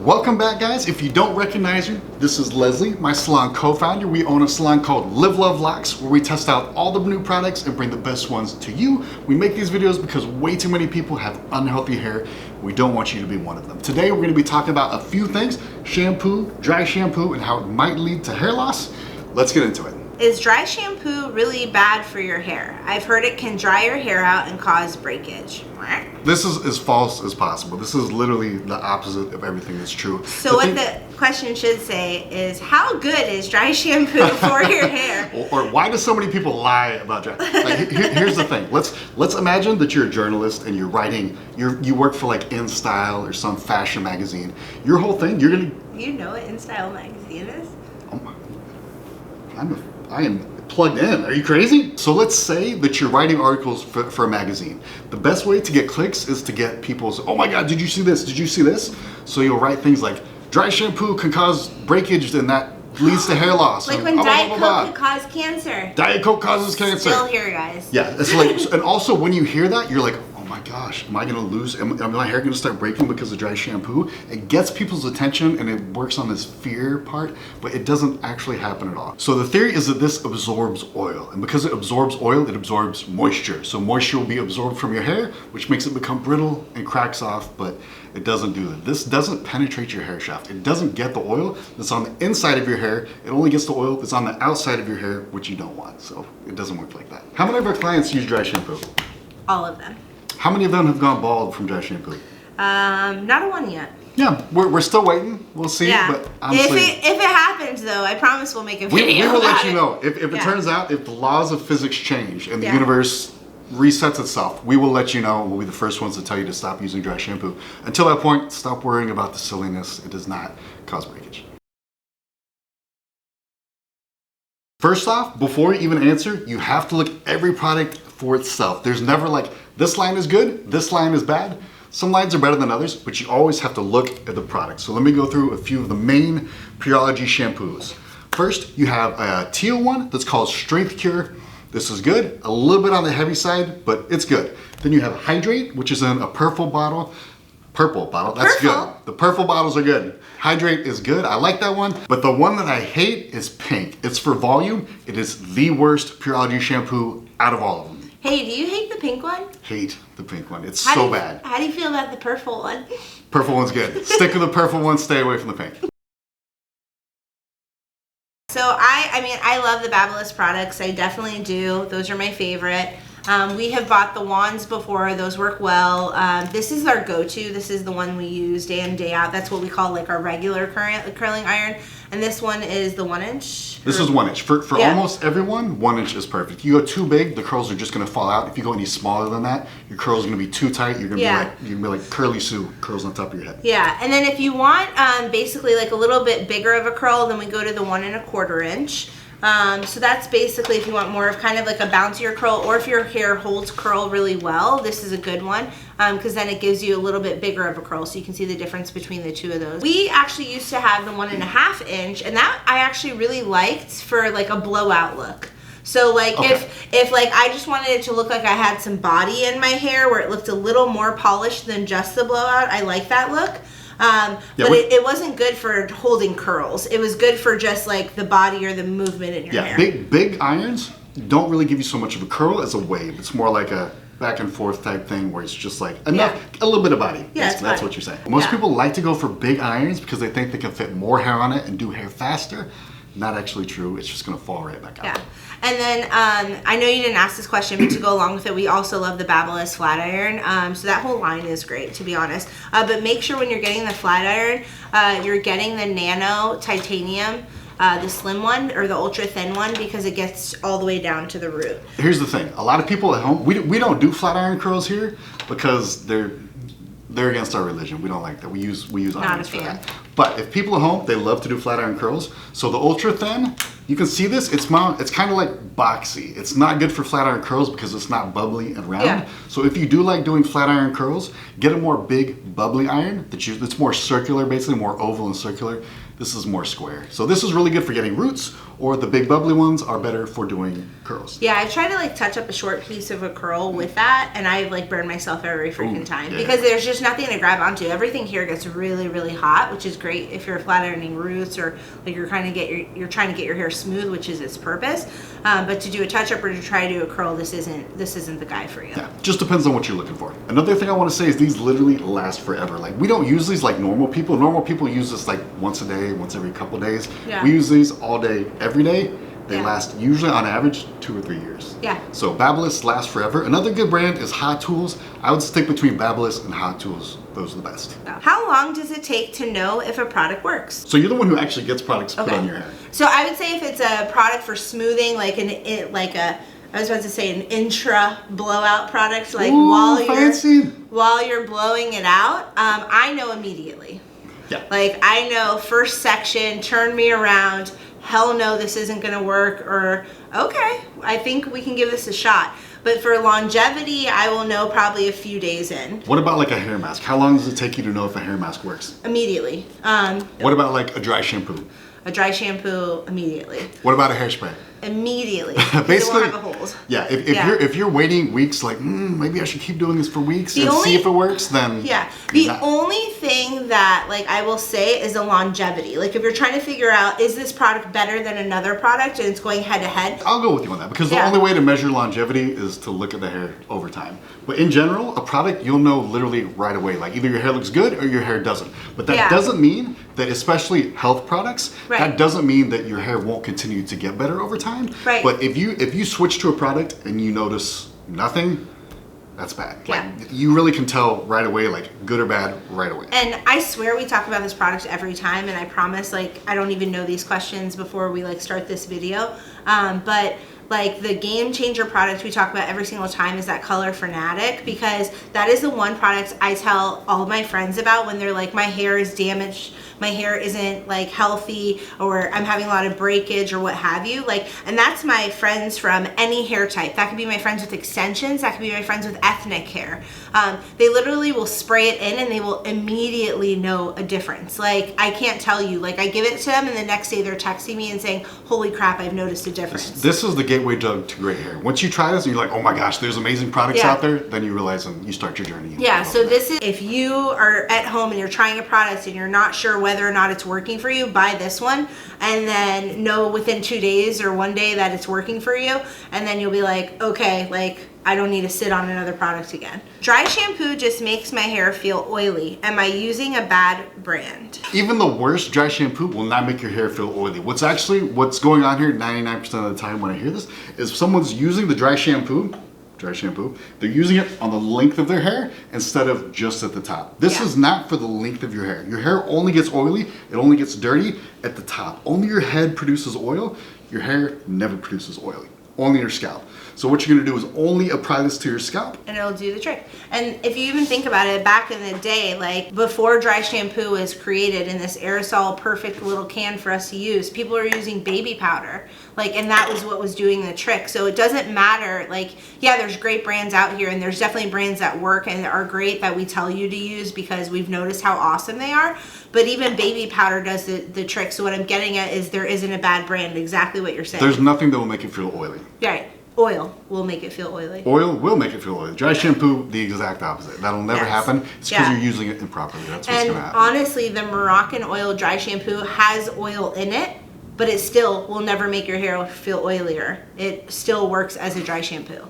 Welcome back, guys. If you don't recognize me, this is Leslie, my salon co-founder. We own a salon called Live Love Locks, where we test out all the new products and bring the best ones to you. We make these videos because way too many people have unhealthy hair. We don't want you to be one of them. Today, we're going to be talking about a few things: shampoo, dry shampoo, and how it might lead to hair loss. Let's get into it. Is dry shampoo really bad for your hair? I've heard it can dry your hair out and cause breakage. This is as false as possible. This is literally the opposite of everything that's true. So what the question should say is, how good is dry shampoo for your hair? Or why do so many people lie about dry? Like, here's the thing. Let's imagine that you're a journalist and you're writing. You work for like In Style or some fashion magazine. Your whole thing, you're gonna. You know what In Style magazine is? Oh my! I am plugged in. Are you crazy? So let's say that you're writing articles for a magazine. The best way to get clicks is to get people's, oh my God, did you see this? Did you see this? So you'll write things like, dry shampoo can cause breakage and that leads to hair loss. Like when Diet Coke could cause cancer. Diet Coke causes cancer. Still here, guys. Yeah, it's like, and also when you hear that, you're like, oh my gosh, am I gonna lose, am my hair gonna start breaking because of dry shampoo? It gets people's attention and it works on this fear part, but it doesn't actually happen at all. So the theory is that this absorbs oil, and because it absorbs oil, it absorbs moisture. So moisture will be absorbed from your hair, which makes it become brittle and cracks off, but it doesn't do that. This doesn't penetrate your hair shaft. It doesn't get the oil that's on the inside of your hair. It only gets the oil that's on the outside of your hair, which you don't want. So it doesn't work like that. How many of our clients use dry shampoo? All of them. How many of them have gone bald from dry shampoo? Not a one yet. Yeah, we're still waiting. We'll see. Yeah. But honestly, if it happens, though, I promise we'll make a video. We will let you know. If it Yeah. turns out, if the laws of physics change and the universe resets itself, we will let you know. We'll be the first ones to tell you to stop using dry shampoo. Until that point, stop worrying about the silliness. It does not cause breakage. First off, before you even answer, you have to look at every product for itself. There's never like, this line is good, this line is bad. Some lines are better than others, but you always have to look at the product. So let me go through a few of the main Pureology shampoos. First, you have a teal one that's called Strength Cure. This is good, a little bit on the heavy side, but it's good. Then you have Hydrate, which is in a purple bottle, that's good. The purple bottles are good. Hydrate is good, I like that one. But the one that I hate is pink. It's for volume. It is the worst Pureology shampoo out of all of them. Hey, do you hate the pink one? Hate the pink one, it's so bad. How do you feel about the purple one? Purple one's good. Stick with the purple one, stay away from the pink. So I love the Babyliss products. I definitely do. Those are my favorite. We have bought the wands before. Those work well. This is our go-to. This is the one we use day in, day out. That's what we call like our regular curling iron. And this one is the 1 inch. This is 1 inch. For almost everyone, 1 inch is perfect. You go too big, the curls are just gonna fall out. If you go any smaller than that, your curls are gonna be too tight. You're gonna be like Curly Sue, curls on top of your head. Yeah, and then if you want basically like a little bit bigger of a curl, then we go to the 1 1/4 inch. So that's basically if you want more of kind of like a bouncier curl, or if your hair holds curl really well, this is a good one, because then it gives you a little bit bigger of a curl, so you can see the difference between the two of those. We actually used to have the 1 1/2 inch, and that I actually really liked for like a blowout look. So like if like I just wanted it to look like I had some body in my hair where it looked a little more polished than just the blowout, I like that look. But it wasn't good for holding curls. It was good for just like the body or the movement in your hair. Big irons don't really give you so much of a curl as a wave. It's more like a back and forth type thing where it's just like enough, a little bit of body. Yeah, that's what you're saying. Most people like to go for big irons because they think they can fit more hair on it and do hair faster. Not actually true. It's just gonna fall right back out. Yeah. And then I know you didn't ask this question, but to go along with it, we also love the Babyliss flat iron. So that whole line is great, to be honest. But make sure when you're getting the flat iron, you're getting the nano titanium, the slim one or the ultra thin one, because it gets all the way down to the root. Here's the thing: a lot of people at home, we don't do flat iron curls here because they're against our religion. We don't like that. We use irons for that. But if people at home, they love to do flat iron curls. So the ultra thin, you can see this, it's kind of like boxy. It's not good for flat iron curls because it's not bubbly and round. Yeah. So if you do like doing flat iron curls, get a more big bubbly iron that's more circular, basically more oval and circular. This is more square. So this is really good for getting roots or the big bubbly ones are better for doing curls. Yeah, I try to like touch up a short piece of a curl with that, and I like burn myself every freaking time because there's just nothing to grab onto. Everything here gets really, really hot, which is great if you're flat ironing roots or like you're trying to get your hair smooth, which is its purpose. But to do a touch up or to try to do a curl, this isn't the guy for you. Yeah, just depends on what you're looking for. Another thing I want to say is these literally last forever. Like, we don't use these like normal people. Normal people use this like once a day, once every couple days. Yeah. We use these all day, every day. They last usually on average 2 or 3 years. Yeah. So Babyliss lasts forever. Another good brand is Hot Tools. I would stick between Babyliss and Hot Tools. Those are the best. How long does it take to know if a product works? So you're the one who actually gets products put on your hair. So I would say if it's a product for smoothing, like I was about to say an intra blowout product, like while you're blowing it out, I know immediately. Yeah. Like I know first section, turn me around, hell no, this isn't gonna work, or okay, I think we can give this a shot. But for longevity, I will know probably a few days in. What about like a hair mask? How long does it take you to know if a hair mask works? Immediately. What about like a dry shampoo? A dry shampoo, immediately. What about a hairspray? Immediately. Basically, it won't have the holes. Yeah. If you're waiting weeks, like maybe I should keep doing this for weeks and see if it works, then the only thing that like I will say is the longevity. Like if you're trying to figure out is this product better than another product and it's going head to head. I'll go with you on that because the only way to measure longevity is to look at the hair over time. But in general, a product you'll know literally right away. Like either your hair looks good or your hair doesn't. But that doesn't mean that, especially health products, that doesn't mean that your hair won't continue to get better over time. Right. But if you switch to a product and you notice nothing, that's bad. Like you really can tell right away, like good or bad, right away. And I swear we talk about this product every time, and I promise like I don't even know these questions before we like start this video. But like the game changer product we talk about every single time is that Color Fanatic, because that is the one product I tell all of my friends about when they're like, my hair is damaged, my hair isn't like healthy, or I'm having a lot of breakage or what have you. Like, and that's my friends from any hair type. That could be my friends with extensions, that could be my friends with ethnic hair. They literally will spray it in and they will immediately know a difference. Like I can't tell you, like I give it to them and the next day they're texting me and saying, holy crap, I've noticed a difference. This is the gateway drug to gray hair. Once you try this and you're like, oh my gosh, there's amazing products out there, then you realize and you start your journey. Yeah, so this is, if you are at home and you're trying a product and you're not sure whether or not it's working for you, buy this one and then know within 2 days or 1 day that it's working for you, and then you'll be like, okay, like I don't need to sit on another product again. Dry shampoo just makes my hair feel oily. Am I using a bad brand? Even the worst dry shampoo will not make your hair feel oily. What's going on here 99% of the time when I hear this is someone's using the dry shampoo, they're using it on the length of their hair instead of just at the top. This is not for the length of your hair. Your hair only gets oily, it only gets dirty at the top. Only your head produces oil, your hair never produces oil. Only your scalp. So what you're gonna do is only apply this to your scalp. And it'll do the trick. And if you even think about it, back in the day, like before dry shampoo was created in this aerosol perfect little can for us to use, people were using baby powder. Like, and that was what was doing the trick. So it doesn't matter, like, yeah, there's great brands out here and there's definitely brands that work and are great that we tell you to use because we've noticed how awesome they are. But even baby powder does the trick. So what I'm getting at is there isn't a bad brand, exactly what you're saying. There's nothing that will make it feel oily. Right. Oil will make it feel oily. Oil will make it feel oily. Dry shampoo, the exact opposite. That'll never happen. It's because you're using it improperly. That's what's going to happen. Honestly, the Moroccan oil dry shampoo has oil in it, but it still will never make your hair feel oilier. It still works as a dry shampoo.